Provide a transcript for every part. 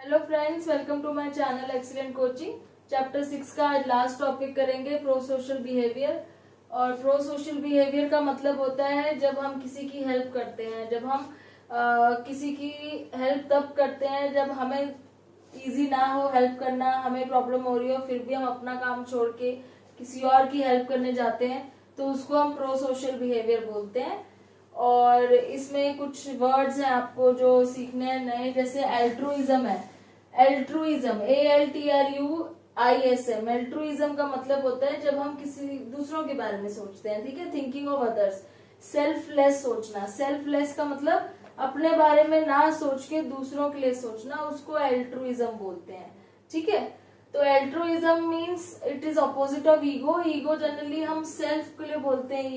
Hello friends, welcome to my channel Excellent Coaching. Chapter 6 का आज last topic करेंगे, pro social behaviour. और pro social behaviour का मतलब होता है जब हम किसी की हेल्प करते हैं, जब हम किसी की हेल्प तब करते हैं जब हमें इजी ना हो हेल्प करना, हमें प्रॉब्लम हो रही हो, फिर भी हम अपना काम छोड़ के किसी और की हेल्प करने जाते हैं, तो उसको हम प्रो सोशल बिहेवियर बोलते हैं। और इसमें कुछ वर्ड्स हैं आपको जो सीखने हैं नए, जैसे एल्ट्रुइज्म है। Altruism ALTRUISM। एल्ट्रुइज्म का मतलब होता है जब हम किसी दूसरों के बारे में सोचते हैं, ठीक है, थिंकिंग ऑफ अदर्स। सेल्फलेस सोचना, सेल्फलेस का मतलब अपने बारे में ना सोच के दूसरों के लिए सोचना, उसको एल्ट्रुइज्म बोलते हैं, ठीक है। तो altruism means it is opposite of ego. Ego generally हम सेल्फ के लिए बोलते हैं।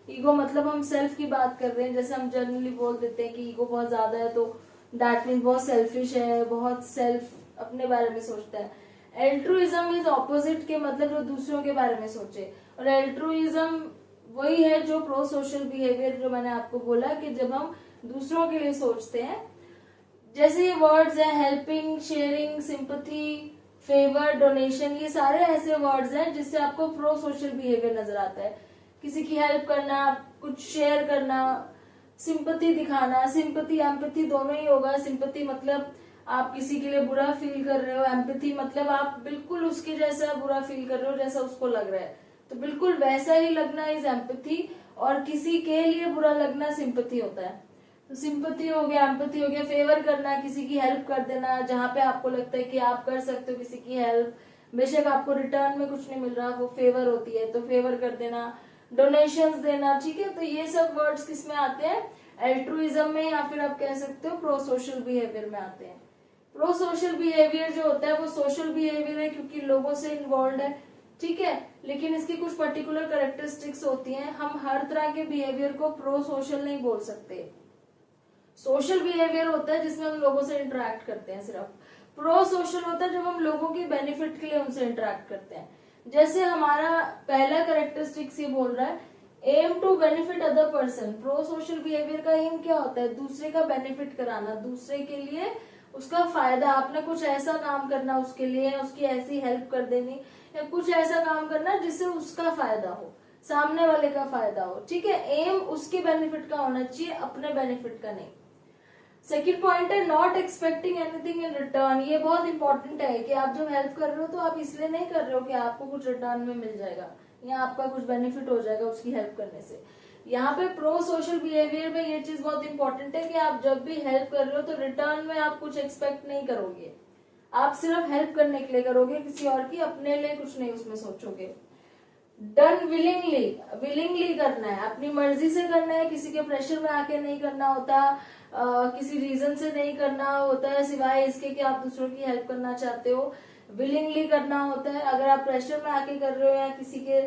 ईगो मतलब हम सेल्फ की बात कर रहे हैं, जैसे हम जनरली बोल देते हैं कि ईगो बहुत ज्यादा है तो दैट मीन्स बहुत सेल्फिश है, बहुत सेल्फ अपने बारे में सोचता है। एल्ट्रुइज्म इज ऑपोजिट के मतलब जो दूसरों के बारे में सोचे। और एल्ट्रुइज्म वही है जो प्रो सोशल बिहेवियर जो मैंने आपको बोला कि जब हम दूसरों के लिए सोचते हैं। जैसे ये वर्ड्स हैं helping, sharing, sympathy, favour, donation, ये सारे ऐसे वर्ड्स हैं जिससे आपको प्रो सोशल बिहेवियर नजर आता है। किसी की हेल्प करना, कुछ शेयर करना, सिंपथी दिखाना। सिंपथी एम्पैथी दोनों ही होगा। सिंपथी मतलब आप किसी के लिए बुरा फील कर रहे हो, एम्पैथी मतलब आप बिल्कुल उसके जैसा बुरा फील कर रहे हो जैसा उसको लग रहा है, तो बिल्कुल वैसा ही लगना इज एम्पैथी। और किसी के लिए बुरा लगना सिंपथी होता है। तो सिंपथी हो गया, एम्पैथी हो गया। फेवर करना, किसी की हेल्प कर देना जहां पे आपको लगता है कि आप कर सकते हो किसी की हेल्प, बेशक आपको रिटर्न में कुछ नहीं मिल रहा, वो फेवर होती है, तो फेवर कर देना। डोनेशंस देना, ठीक है। तो ये सब वर्ड्स किस में आते हैं? एल्ट्रुइज्म में, या फिर आप कह सकते हो प्रो सोशल बिहेवियर में आते हैं। प्रो सोशल बिहेवियर जो होता है वो सोशल बिहेवियर है क्योंकि लोगों से इन्वॉल्व है, ठीक है। लेकिन इसकी कुछ पर्टिकुलर कैरेक्टरिस्टिक्स होती हैं। हम हर तरह के बिहेवियर को प्रो सोशल नहीं बोल सकते। सोशल बिहेवियर होता है जिसमें हम लोगों से इंटरेक्ट करते हैं सिर्फ। प्रो सोशल होता है जब हम लोगों की बेनिफिट के लिए उनसे इंटरेक्ट करते हैं। जैसे हमारा पहला कैरेक्टरिस्टिक्स ये बोल रहा है aim to benefit other person. Pro social behaviour का एम क्या होता है? दूसरे का बेनिफिट कराना, दूसरे के लिए उसका फायदा। आपने कुछ ऐसा काम करना उसके लिए, उसकी ऐसी हेल्प कर देनी, या कुछ ऐसा काम करना जिससे उसका फायदा हो, सामने वाले का फायदा हो, ठीक है। एम उसके बेनिफिट का होना चाहिए, अपने बेनिफिट का नहीं। सेकेंड पॉइंट है not expecting anything in return. ये बहुत इंपॉर्टेंट है कि आप जब हेल्प कर रहे हो तो आप इसलिए नहीं कर रहे हो कि आपको कुछ रिटर्न में मिल जाएगा या आपका कुछ बेनिफिट हो जाएगा उसकी हेल्प करने से। यहाँ पे प्रो सोशल बिहेवियर में ये चीज बहुत इंपॉर्टेंट है कि आप जब भी हेल्प कर रहे हो तो रिटर्न में आप कुछ एक्सपेक्ट नहीं करोगे। आप सिर्फ हेल्प करने के लिए करोगे किसी और की, अपने लिए कुछ नहीं उसमें सोचोगे। डन विलिंगली, विलिंगली करना है, अपनी मर्जी से करना है, किसी के प्रेशर में आके नहीं करना होता, किसी रीजन से नहीं करना होता है सिवाय इसके कि आप दूसरों की हेल्प करना चाहते हो। विलिंगली करना होता है। अगर आप प्रेशर में आके कर रहे हो या किसी के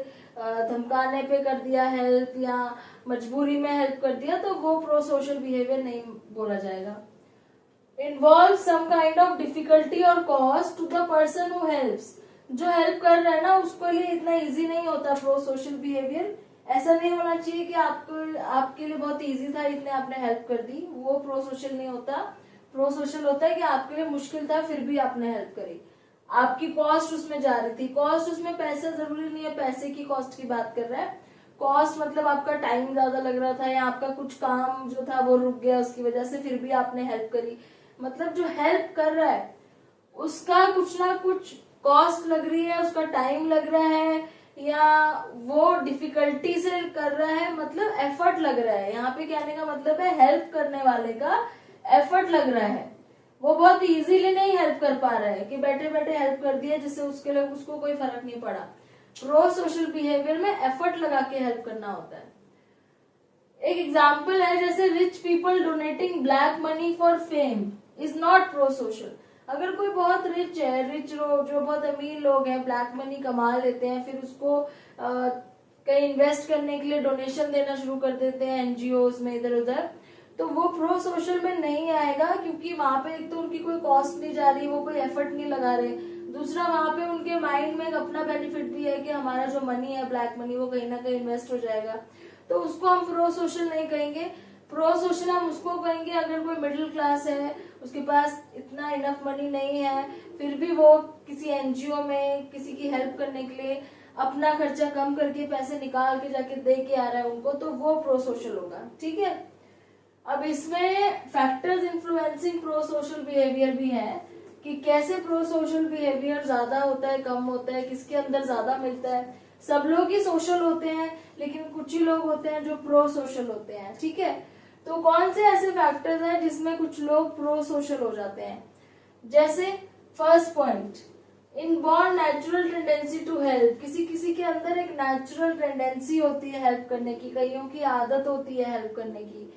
धमकाने पे कर दिया हेल्प, या मजबूरी में हेल्प कर दिया, तो वो प्रो सोशल बिहेवियर नहीं बोला जाएगा। Involve some kind of difficulty और cost to the person who helps. जो हेल्प कर रहा है ना उसको लिए इतना इजी नहीं होता प्रो सोशल बिहेवियर। ऐसा नहीं होना चाहिए कि आपको आपके लिए बहुत इजी था इसलिए आपने हेल्प कर दी, वो प्रो सोशल नहीं होता। प्रो सोशल होता है कि आपके लिए मुश्किल था फिर भी आपने हेल्प करी, आपकी कॉस्ट उसमें जा रही थी। कॉस्ट उसमें पैसा जरूरी नहीं है, पैसे की कॉस्ट की बात कर रहा है। कॉस्ट मतलब आपका टाइम ज्यादा लग रहा था या आपका कुछ काम जो था वो रुक गया उसकी वजह से, फिर भी आपने हेल्प करी। मतलब जो हेल्प कर रहा है उसका कुछ ना कुछ कॉस्ट लग रही है, उसका टाइम लग रहा है, या वो डिफिकल्टी से कर रहा है, मतलब एफर्ट लग रहा है। यहाँ पे कहने का मतलब है हेल्प करने वाले का एफर्ट लग रहा है। वो बहुत इजीली नहीं हेल्प कर पा रहा है कि बैठे बैठे हेल्प कर दिया जिससे उसके लिए उसको कोई फर्क नहीं पड़ा। प्रो सोशल बिहेवियर में एफर्ट लगा के हेल्प करना होता है। एक एग्जाम्पल है जैसे rich people donating black money for fame is not pro social. अगर कोई बहुत रिच है, जो बहुत अमीर लोग हैं, ब्लैक मनी कमा लेते हैं, फिर उसको कहीं इन्वेस्ट करने के लिए डोनेशन देना शुरू कर देते हैं एनजीओज में इधर उधर, तो वो प्रो सोशल में नहीं आएगा क्योंकि वहां पे एक तो उनकी कोई कॉस्ट नहीं जा रही, वो कोई एफर्ट नहीं लगा रहे। दूसरा वहां पे उनके माइंड में एक अपना बेनिफिट भी है कि हमारा जो मनी है ब्लैक मनी वो कहीं ना कहीं इन्वेस्ट हो जाएगा, तो उसको हम प्रो सोशल नहीं कहेंगे। प्रो सोशल हम उसको कहेंगे अगर कोई मिडिल क्लास है, उसके पास इतना इनफ मनी नहीं है, फिर भी वो किसी एनजीओ में किसी की हेल्प करने के लिए अपना खर्चा कम करके पैसे निकाल के जाके दे के आ रहा है उनको, तो वो प्रो सोशल होगा। ठीक है, अब इसमें factors influencing pro social behaviour भी है कि कैसे प्रो सोशल बिहेवियर ज्यादा होता है, कम होता है, किसके अंदर ज्यादा मिलता है। सब लोग ही सोशल होते हैं, लेकिन कुछ ही लोग होते हैं जो प्रो सोशल होते हैं। ठीक है, तो कौन से ऐसे फैक्टर्स हैं जिसमें कुछ लोग प्रो सोशल हो जाते हैं? जैसे first point, inborn natural tendency to help. किसी किसी के अंदर एक नेचुरल टेंडेंसी होती है हेल्प करने की, कईयों की आदत होती है हेल्प करने की।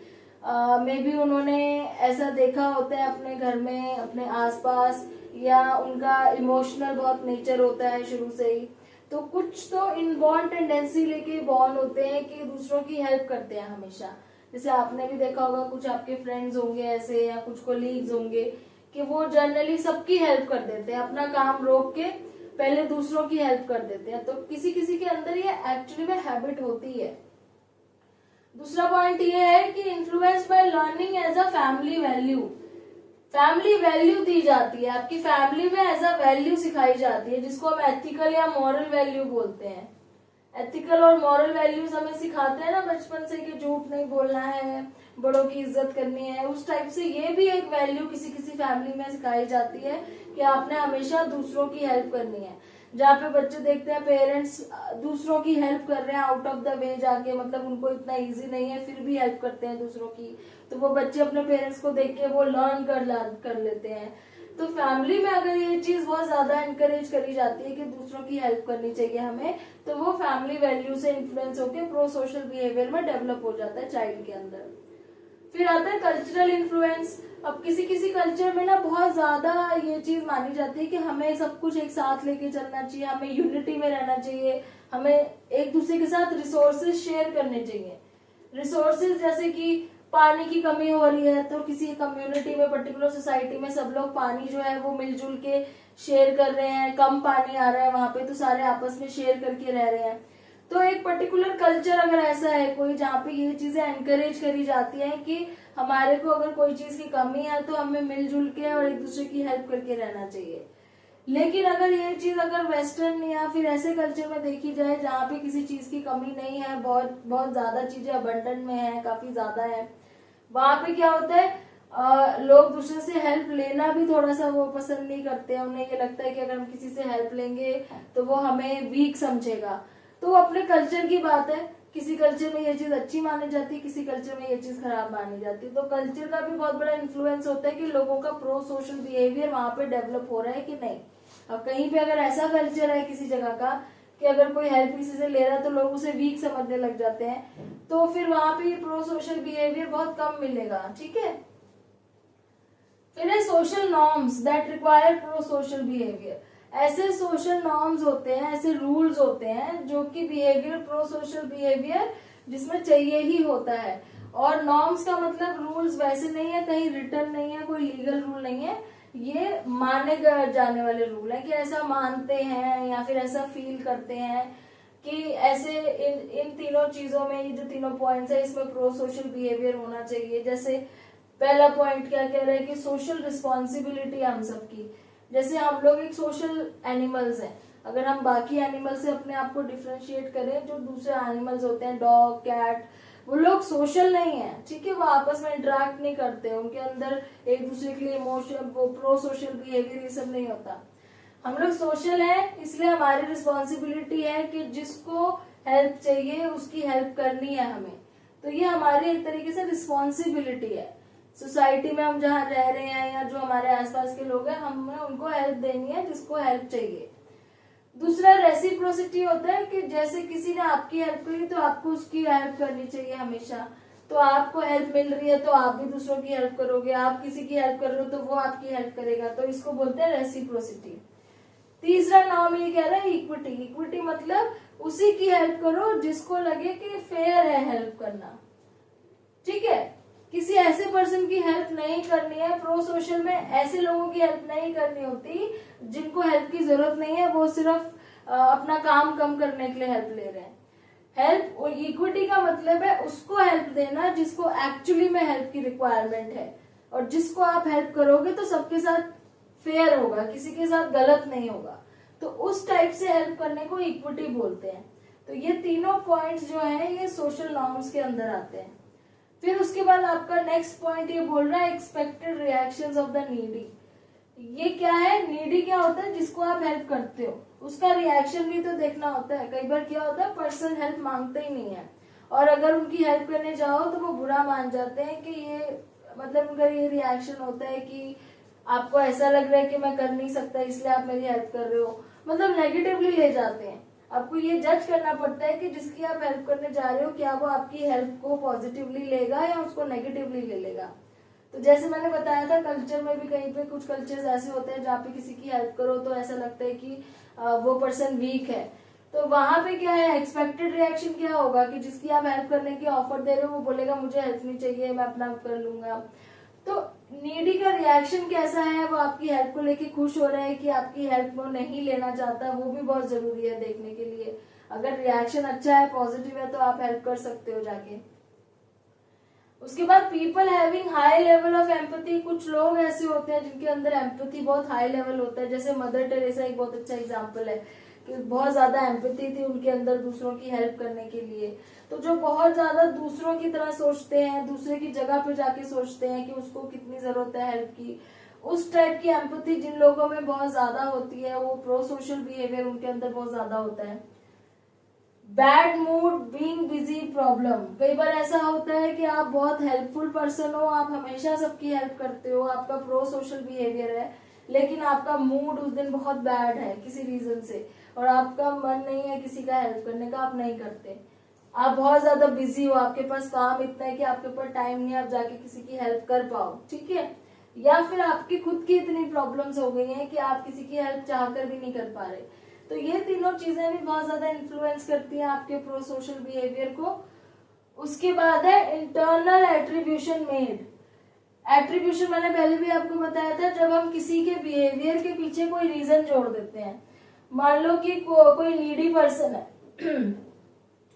मे बी उन्होंने ऐसा देखा होता है अपने घर में, अपने आसपास, या उनका इमोशनल बहुत नेचर होता है शुरू से ही। तो कुछ तो इनबॉर्न टेंडेंसी लेके बॉर्न होते हैं कि दूसरों की हेल्प करते हैं हमेशा। जैसे आपने भी देखा होगा, कुछ आपके फ्रेंड्स होंगे ऐसे, या कुछ कोलीग्स होंगे कि वो जनरली सबकी हेल्प कर देते हैं, अपना काम रोक के पहले दूसरों की हेल्प कर देते हैं। तो किसी किसी के अंदर ये एक्चुअली में हैबिट होती है। दूसरा पॉइंट ये है कि influence by learning as a family value. Family value दी जाती है, आपकी फैमिली में एज अ वैल्यू सिखाई जाती है, जिसको हम एथिकल या मॉरल वैल्यू बोलते हैं। एथिकल और मॉरल वैल्यूज हमें सिखाते हैं ना बचपन से कि झूठ नहीं बोलना है, बड़ों की इज्जत करनी है। उस टाइप से ये भी एक वैल्यू किसी किसी फैमिली में सिखाई जाती है कि आपने हमेशा दूसरों की हेल्प करनी है। जहाँ पे बच्चे देखते हैं पेरेंट्स दूसरों की हेल्प कर रहे हैं आउट ऑफ द वे जाके, मतलब उनको इतना इजी नहीं है फिर भी हेल्प करते हैं दूसरों की, तो वो बच्चे अपने पेरेंट्स को देख के वो लर्न कर लेते हैं। तो फैमिली में अगर ये चीज बहुत ज्यादा इनकरेज करी जाती है कि दूसरों की हेल्प करनी चाहिए हमें, तो वो फैमिली वैल्यू से इन्फ्लुएंस होकर प्रो सोशल बिहेवियर में डेवलप हो जाता है चाइल्ड के अंदर। फिर आता है कल्चरल इन्फ्लुएंस। अब किसी किसी कल्चर में ना बहुत ज्यादा ये चीज मानी जाती है कि हमें सब कुछ एक साथ लेके चलना चाहिए, हमें यूनिटी में रहना चाहिए, हमें एक दूसरे के साथ रिसोर्सेज शेयर करने चाहिए। रिसोर्सेज जैसे कि पानी की कमी हो रही है तो किसी कम्युनिटी में, पर्टिकुलर सोसाइटी में सब लोग पानी जो है वो मिलजुल के शेयर कर रहे हैं, कम पानी आ रहा है वहां पे तो सारे आपस में शेयर करके रह रहे हैं। तो एक पर्टिकुलर कल्चर अगर ऐसा है कोई जहाँ पे ये चीजें एनकरेज करी जाती हैं कि हमारे को अगर कोई चीज की कमी है तो हमें मिलजुल के और एक दूसरे की हेल्प करके रहना चाहिए। लेकिन अगर ये चीज अगर वेस्टर्न या फिर ऐसे कल्चर में देखी जाए जहाँ पे किसी चीज की कमी नहीं है, बहुत बहुत ज्यादा चीजें अबंडन में है, काफी ज्यादा है, वहां पे क्या होता है लोग दूसरे से हेल्प लेना भी थोड़ा सा वो पसंद नहीं करते हैं। उन्हें ये लगता है कि अगर हम किसी से हेल्प लेंगे तो वो हमें वीक समझेगा। तो अपने कल्चर की बात है, किसी कल्चर में ये चीज अच्छी मानी जाती है, किसी कल्चर में ये चीज खराब मानी जाती है। तो कल्चर का भी बहुत बड़ा इन्फ्लुएंस होता है कि लोगों का प्रो सोशल बिहेवियर वहां पे डेवलप हो रहा है कि नहीं। अब कहीं पे अगर ऐसा कल्चर है किसी जगह का कि अगर कोई हेल्प किसी से ले रहा है तो लोग उसे वीक समझने लग जाते हैं, तो फिर वहां पे प्रो सोशल बिहेवियर बहुत कम मिलेगा। ठीक है, फिर है social norms that require pro social behaviour. ऐसे सोशल नॉर्म्स होते हैं, ऐसे रूल्स होते हैं जो कि बिहेवियर, प्रो सोशल बिहेवियर जिसमें चाहिए ही होता है। और नॉर्म्स का मतलब रूल्स वैसे नहीं है, कहीं रिटर्न नहीं है, कोई लीगल रूल नहीं है, ये माने जाने वाले रूल है कि ऐसा मानते हैं या फिर ऐसा फील करते हैं कि ऐसे इन तीनों चीजों में, ये जो तीनों पॉइंट्स है इसमें प्रो सोशल बिहेवियर होना चाहिए। जैसे पहला पॉइंट क्या कह रहा है कि सोशल रिस्पॉन्सिबिलिटी हम सबकी। जैसे हम लोग एक सोशल एनिमल्स हैं, अगर हम बाकी एनिमल से अपने आप को डिफ्रेंशिएट करें, जो दूसरे एनिमल्स होते हैं डॉग कैट, वो लोग सोशल नहीं है। ठीक है, वो आपस में इंटरेक्ट नहीं करते, उनके अंदर एक दूसरे के लिए इमोशन, वो प्रो सोशल बिहेवियर ये सब नहीं होता। हम लोग सोशल है, इसलिए हमारी रिस्पॉन्सिबिलिटी है कि जिसको हेल्प चाहिए उसकी हेल्प करनी है हमें। तो ये हमारी एक तरीके से रिस्पॉन्सिबिलिटी है। सोसाइटी में हम जहाँ रह रहे हैं या जो हमारे आसपास के लोग हैं, हमें उनको हेल्प देनी है जिसको हेल्प चाहिए। दूसरा रेसिप्रोसिटी होता है कि जैसे किसी ने आपकी हेल्प करी तो आपको उसकी हेल्प करनी चाहिए हमेशा। तो आपको हेल्प मिल रही है तो आप भी दूसरों की हेल्प करोगे, आप किसी की हेल्प कर रहे हो तो वो आपकी हेल्प करेगा, तो इसको बोलते हैं रेसिप्रोसिटी। तीसरा नाम ये कह रहा है इक्विटी। इक्विटी मतलब उसी की हेल्प करो जिसको लगे कि फेयर है हेल्प करना। ठीक है, किसी ऐसे पर्सन की हेल्प नहीं करनी है। प्रो सोशल में ऐसे लोगों की हेल्प नहीं करनी होती जिनको हेल्प की जरूरत नहीं है, वो सिर्फ अपना काम कम करने के लिए हेल्प ले रहे हैं। हेल्प, इक्विटी का मतलब है उसको हेल्प देना जिसको एक्चुअली में हेल्प की रिक्वायरमेंट है, और जिसको आप हेल्प करोगे तो सबके साथ फेयर होगा, किसी के साथ गलत नहीं होगा, तो उस टाइप से हेल्प करने को इक्विटी बोलते हैं। तो ये तीनों पॉइंट्स जो है ये सोशल नॉर्म्स के अंदर आते हैं। फिर उसके बाद आपका नेक्स्ट पॉइंट ये बोल रहा है expected reactions of the needy. ये क्या है, नीडी क्या होता है, जिसको आप हेल्प करते हो उसका रिएक्शन भी तो देखना होता है। कई बार क्या होता है पर्सन हेल्प मांगते ही नहीं है, और अगर उनकी हेल्प करने जाओ तो वो बुरा मान जाते हैं कि ये मतलब उनका ये रिएक्शन होता है कि आपको ऐसा लग रहा है कि मैं कर नहीं सकता इसलिए आप मेरी हेल्प कर रहे हो, मतलब नेगेटिवली ले जाते हैं। आपको ये जज करना पड़ता है कि जिसकी आप हेल्प करने जा रहे हो क्या वो आपकी हेल्प को पॉजिटिवली लेगा या उसको नेगेटिवली ले लेगा। तो जैसे मैंने बताया था कल्चर में भी कहीं पे कुछ कल्चर्स ऐसे होते हैं जहाँ पे किसी की हेल्प करो तो ऐसा लगता है कि वो पर्सन वीक है, तो वहां पे क्या है एक्सपेक्टेड रिएक्शन क्या होगा कि जिसकी आप हेल्प करने की ऑफर दे रहे हो वो बोलेगा मुझे हेल्प नहीं चाहिए, मैं अपना कर लूंगा। तो नीडी का रिएक्शन कैसा है, वो आपकी हेल्प को लेके खुश हो रहा है कि आपकी हेल्प वो नहीं लेना चाहता, वो भी बहुत जरूरी है देखने के लिए। अगर रिएक्शन अच्छा है पॉजिटिव है तो आप हेल्प कर सकते हो जाके। उसके बाद people having high level of empathy, कुछ लोग ऐसे होते हैं जिनके अंदर एम्पैथी बहुत हाई लेवल होता है, जैसे मदर टेरेसा एक बहुत अच्छा एग्जांपल है कि बहुत ज्यादा एम्पैथी थी उनके अंदर दूसरों की हेल्प करने के लिए। तो जो बहुत ज्यादा दूसरों की तरह सोचते हैं, दूसरे की जगह पे जाके सोचते हैं कि उसको कितनी जरूरत है हेल्प की, उस टाइप की एम्पैथी जिन लोगों में बहुत ज्यादा होती है वो प्रो सोशल बिहेवियर उनके अंदर बहुत ज्यादा होता है। Bad mood, being busy, problem, कई बार ऐसा होता है कि आप बहुत हेल्पफुल पर्सन हो, आप हमेशा सबकी हेल्प करते हो, आपका प्रो सोशल बिहेवियर है, लेकिन आपका मूड उस दिन बहुत बैड है किसी रीजन से और आपका मन नहीं है किसी का हेल्प करने का, आप नहीं करते, आप बहुत ज्यादा बिजी हो, आपके पास काम इतना है कि आपके ऊपर टाइम नहीं है आप जाके किसी की हेल्प कर पाओ, ठीक है। या फिर आपकी खुद की इतनी प्रॉब्लम्स हो गई हैं कि आप किसी की हेल्प चाहकर भी नहीं कर पा रहे। तो ये तीनों चीजें भी बहुत ज्यादा इन्फ्लुएंस करती हैं आपके प्रो सोशल बिहेवियर को। उसके बाद है इंटरनल एट्रीब्यूशन मेड। एट्रीब्यूशन मैंने पहले भी आपको बताया था, जब हम किसी के बिहेवियर के पीछे कोई रीजन जोड़ देते हैं। मान लो कि कोई नीडी पर्सन है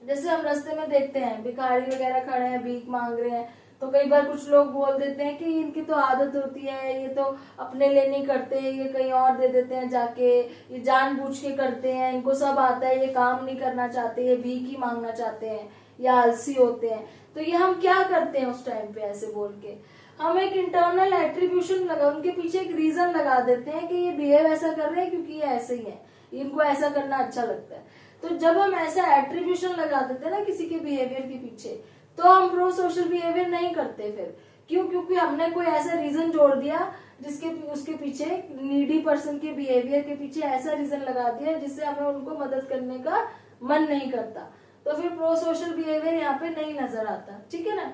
जैसे हम रास्ते में देखते हैं भिखारी वगैरह खड़े हैं भीख मांग रहे हैं, तो कई बार कुछ लोग बोल देते हैं कि इनकी तो आदत होती है, ये तो अपने लिए नहीं करते, ये कहीं और दे देते हैं जाके, ये जानबूझ के करते हैं, इनको सब आता है, ये काम नहीं करना चाहते, ये भीख ही मांगना चाहते हैं, या आलसी होते हैं। तो ये हम क्या करते हैं उस टाइम पे ऐसे बोल के हम एक इंटरनल एट्रीब्यूशन लगा, उनके पीछे एक रीजन लगा देते हैं कि ये बिहेव ऐसा कर रहे हैं क्योंकि ये ऐसे ही है, इनको ऐसा करना अच्छा लगता है। तो जब हम ऐसा एट्रीब्यूशन लगा देते हैं ना किसी के बिहेवियर के पीछे, तो हम प्रो सोशल बिहेवियर नहीं करते फिर। क्यों? क्योंकि हमने कोई ऐसा रीजन जोड़ दिया जिसके उसके पीछे नीडी पर्सन के बिहेवियर के पीछे ऐसा रीजन लगा दिया जिससे हमें उनको मदद करने का मन नहीं करता, तो फिर प्रो सोशल बिहेवियर यहाँ पे नहीं नजर आता, ठीक है ना।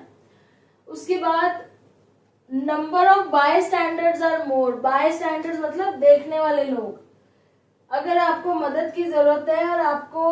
उसके बाद number of bystanders are more. Bystanders मतलब देखने वाले लोग। अगर आपको मदद की जरूरत है और आपको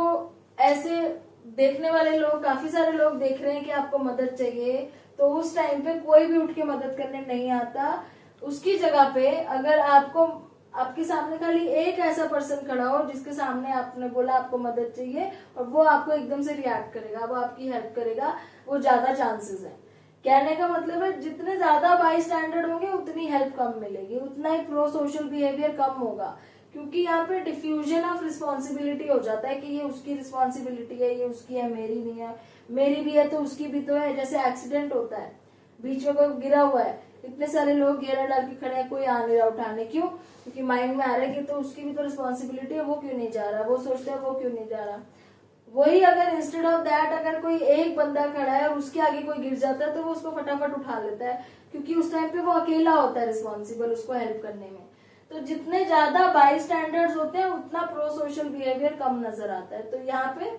ऐसे देखने वाले लोग, काफी सारे लोग देख रहे हैं कि आपको मदद चाहिए, तो उस टाइम पे कोई भी उठ के मदद करने नहीं आता। उसकी जगह पे अगर आपके सामने खाली एक ऐसा पर्सन खड़ा हो जिसके सामने आपने बोला आपको मदद चाहिए और वो आपको एकदम से रिएक्ट करेगा, वो आपकी हेल्प करेगा, वो ज्यादा चांसेस है। कहने का मतलब है जितने ज्यादा बाई स्टैंडर्ड होंगे उतनी हेल्प कम मिलेगी, उतना ही प्रो सोशल बिहेवियर कम होगा, क्योंकि यहाँ पे डिफ्यूजन ऑफ रिस्पॉन्सिबिलिटी हो जाता है कि ये उसकी रिस्पॉन्सिबिलिटी है, ये उसकी है, मेरी नहीं है, मेरी भी है तो उसकी भी तो है। जैसे एक्सीडेंट होता है, बीच में कोई गिरा हुआ है, इतने सारे लोग घेरा डाल के खड़े हैं, कोई आ नहीं रहा उठाने, क्यों? क्योंकि माइंड में आ रहा है कि तो उसकी भी तो रिस्पॉन्सिबिलिटी है, वो क्यों नहीं जा रहा, वो सोचते हैं वो क्यों नहीं जा रहा। वही अगर इंस्टेड ऑफ दैट अगर कोई एक बंदा खड़ा है और उसके आगे कोई गिर जाता है तो वो उसको फटाफट उठा लेता है, क्योंकि उस टाइम पे वो अकेला होता है रिस्पॉन्सिबल उसको हेल्प करने में। तो जितने ज्यादा बाई स्टैंडर्ड्स होते हैं उतना प्रो सोशल बिहेवियर कम नजर आता है। तो यहाँ पे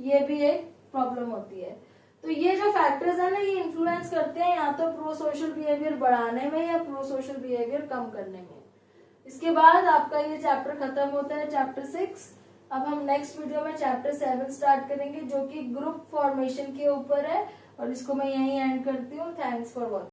ये भी एक प्रॉब्लम होती है। तो ये जो फैक्टर्स है ना ये इन्फ्लुएंस करते हैं या तो प्रो सोशल बिहेवियर बढ़ाने में या प्रो सोशल बिहेवियर कम करने में। इसके बाद आपका ये चैप्टर खत्म होता है, चैप्टर 6। अब हम नेक्स्ट वीडियो में चैप्टर 7 स्टार्ट करेंगे जो कि ग्रुप फॉर्मेशन के ऊपर है, और इसको मैं यहीं एंड करती हूँ। Thanks for watching.